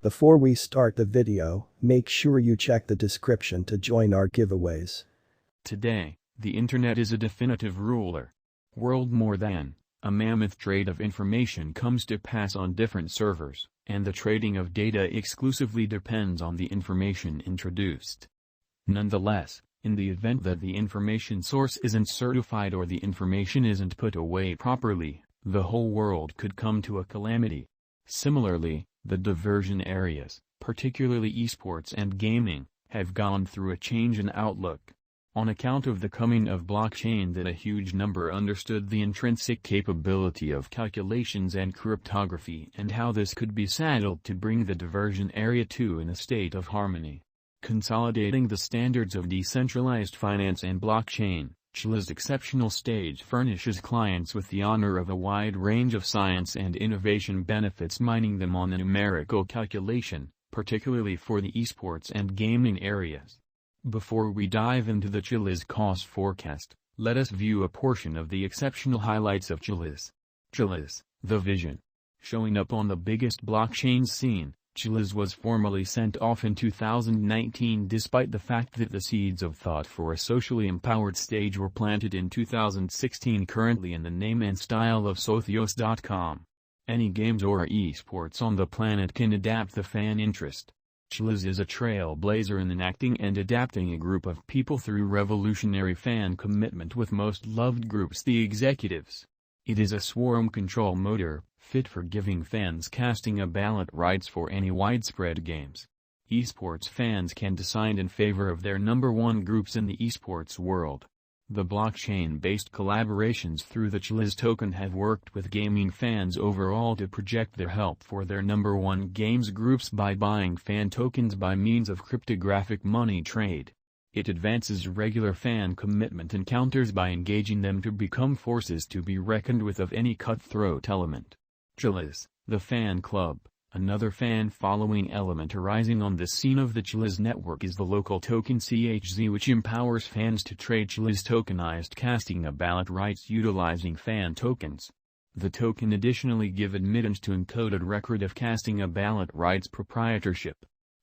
Before we start the video, make sure you check the description to join our giveaways. Today, the internet is a definitive ruler. World more than a mammoth trade of information comes to pass on different servers, and the trading of data exclusively depends on the information introduced. Nonetheless, in the event that the information source isn't certified or the information isn't put away properly, the whole world could come to a calamity. Similarly, the diversion areas, particularly esports and gaming, have gone through a change in outlook. On account of the coming of blockchain that a huge number understood the intrinsic capability of calculations and cryptography and how this could be saddled to bring the diversion area to in a state of harmony. Consolidating the standards of decentralized finance and blockchain, Chilliz exceptional stage furnishes clients with the honor of a wide range of science and innovation benefits, mining them on a numerical calculation, particularly for the esports and gaming areas. Before we dive into the Chilliz cost forecast, let us view a portion of the exceptional highlights of Chilliz. Chilliz, the vision. Showing up on the biggest blockchain scene, Chilliz was formally sent off in 2019 despite the fact that the seeds of thought for a socially empowered stage were planted in 2016, currently in the name and style of Sotheos.com. Any games or esports on the planet can adapt the fan interest. Chilliz is a trailblazer in enacting and adapting a group of people through revolutionary fan commitment with most loved groups, the executives. It is a swarm control motor, fit for giving fans casting a ballot rights for any widespread games. Esports fans can decide in favor of their number one groups in the esports world. The blockchain-based collaborations through the Chilliz token have worked with gaming fans overall to project their help for their number one games groups by buying fan tokens by means of cryptographic money trade. It advances regular fan commitment encounters by engaging them to become forces to be reckoned with of any cutthroat element. Chilliz, the fan club. Another fan-following element arising on the scene of the Chilliz network is the local token CHZ, which empowers fans to trade Chilliz tokenized casting a ballot rights utilizing fan tokens. The token additionally give admittance to encoded record of casting a ballot rights proprietorship.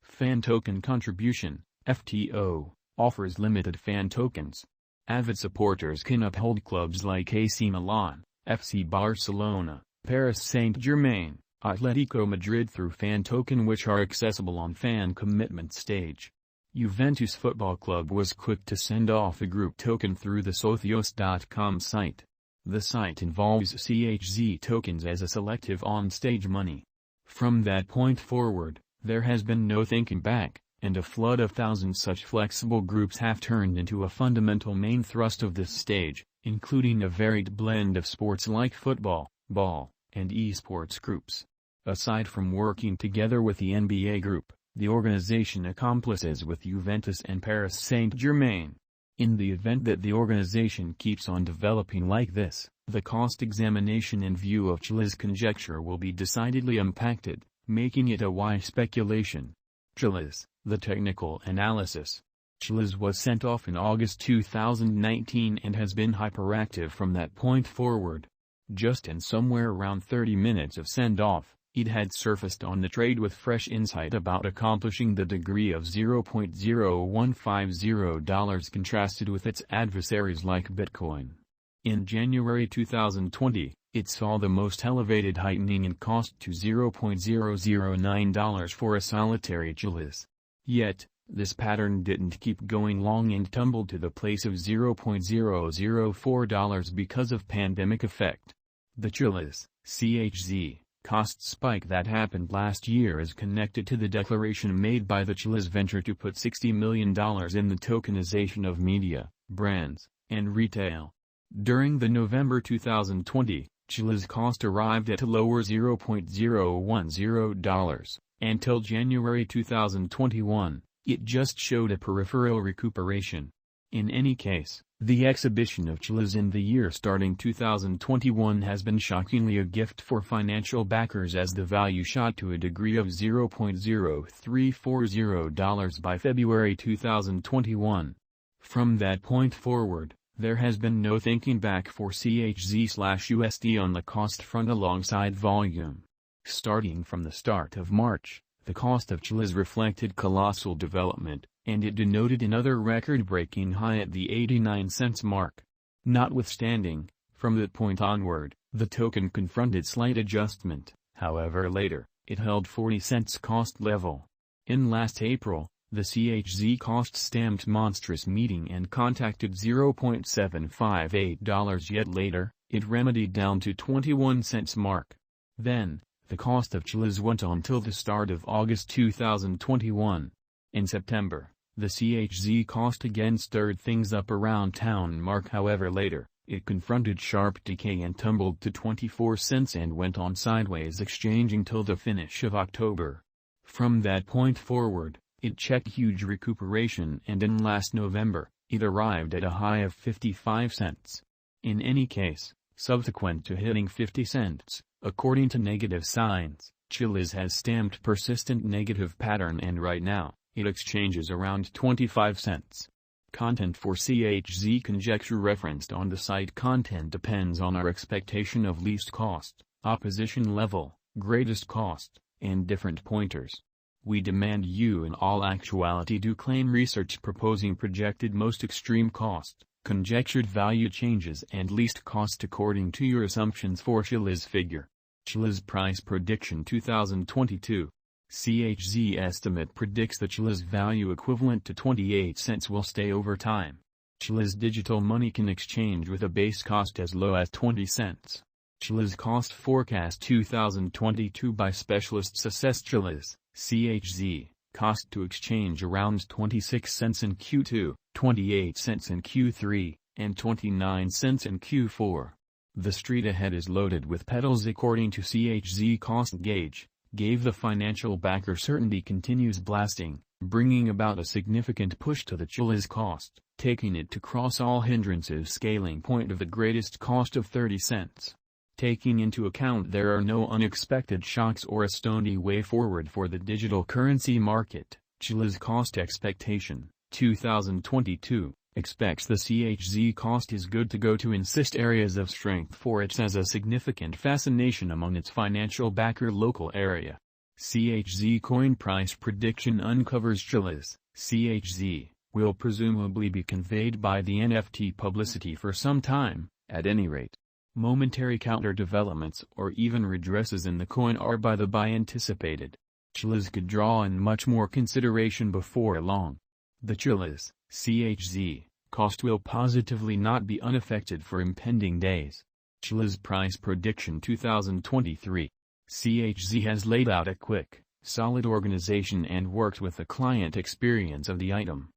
Fan token contribution, FTO, offers limited fan tokens. Avid supporters can uphold clubs like AC Milan, FC Barcelona, Paris Saint-Germain, Atletico Madrid through fan token, which are accessible on fan commitment stage. Juventus Football Club was quick to send off a group token through the Sotheos.com site. The site involves CHZ tokens as a selective on-stage money. From that point forward, there has been no thinking back, and a flood of thousands such flexible groups have turned into a fundamental main thrust of this stage, including a varied blend of sports like football, ball, and esports groups. Aside from working together with the NBA group, the organization accomplices with Juventus and Paris Saint-Germain. In the event that the organization keeps on developing like this, the cost examination in view of Chilliz conjecture will be decidedly impacted, making it a wise speculation. Chilliz, the technical analysis. Chilliz was sent off in August 2019 and has been hyperactive from that point forward. Just in somewhere around 30 minutes of send-off, it had surfaced on the trade with fresh insight about accomplishing the degree of $0.0150 contrasted with its adversaries like Bitcoin. In January 2020, it saw the most elevated heightening in cost to $0.009 for a solitary Chilliz. Yet, this pattern didn't keep going long and tumbled to the place of $0.004 because of pandemic effect. The Chilliz, CHZ, cost spike that happened last year is connected to the declaration made by the Chilliz venture to put $60 million in the tokenization of media, brands, and retail. During the November 2020, Chilliz cost arrived at a lower $0.010. Until January 2021, it just showed a peripheral recuperation. In any case, the exhibition of Chilliz in the year starting 2021 has been shockingly a gift for financial backers, as the value shot to a degree of $0.0340 by February 2021. From that point forward, there has been no thinking back for CHZ/USD on the cost front alongside volume. Starting from the start of March, the cost of Chiliz reflected colossal development, and it denoted another record-breaking high at the 89 cents mark. Notwithstanding, from that point onward, the token confronted slight adjustment. However, later, it held 40 cents cost level. In last April, the CHZ cost stamped monstrous meeting and contacted $0.758. Yet later, it remedied down to 21 cents mark. Then, the cost of Chiliz went on till the start of August 2021. In September, the CHZ cost again stirred things up around town mark. However, later, it confronted sharp decay and tumbled to 24 cents and went on sideways exchanging till the finish of October. From that point forward, it checked huge recuperation, and in last November, it arrived at a high of 55 cents. In any case, subsequent to hitting 50 cents, according to negative signs, Chiliz has stamped persistent negative pattern, and right now, it exchanges around 25 cents. Content for CHZ conjecture referenced on the site. Content depends on our expectation of least cost, opposition level, greatest cost, and different pointers. We demand you in all actuality do claim research proposing projected most extreme cost, conjectured value changes and least cost according to your assumptions for Chiliz figure. Chiliz price prediction 2022. CHZ estimate predicts the Chiliz value equivalent to 28 cents will stay over time. Chiliz digital money can exchange with a base cost as low as 20 cents. Chiliz cost forecast 2022 by specialists assess Chiliz, CHZ, cost to exchange around 26 cents in Q2, 28 cents in Q3, and 29 cents in Q4. The street ahead is loaded with pedals according to CHZ cost gauge, gave the financial backer certainty continues blasting, bringing about a significant push to the Chiliz cost, taking it to cross all hindrances scaling point of the greatest cost of 30 cents. Taking into account there are no unexpected shocks or a stony way forward for the digital currency market, Chiliz cost expectation, 2022, expects the CHZ cost is good to go to insist areas of strength for it as a significant fascination among its financial backer local area. CHZ coin price prediction uncovers Chiliz, CHZ, will presumably be conveyed by the NFT publicity for some time, at any rate. Momentary counter-developments or even redresses in the coin are by the by anticipated. Chiliz could draw in much more consideration before long. The Chiliz, CHZ, cost will positively not be unaffected for impending days. Chiliz price prediction 2023. CHZ has laid out a quick, solid organization and worked with the client experience of the item.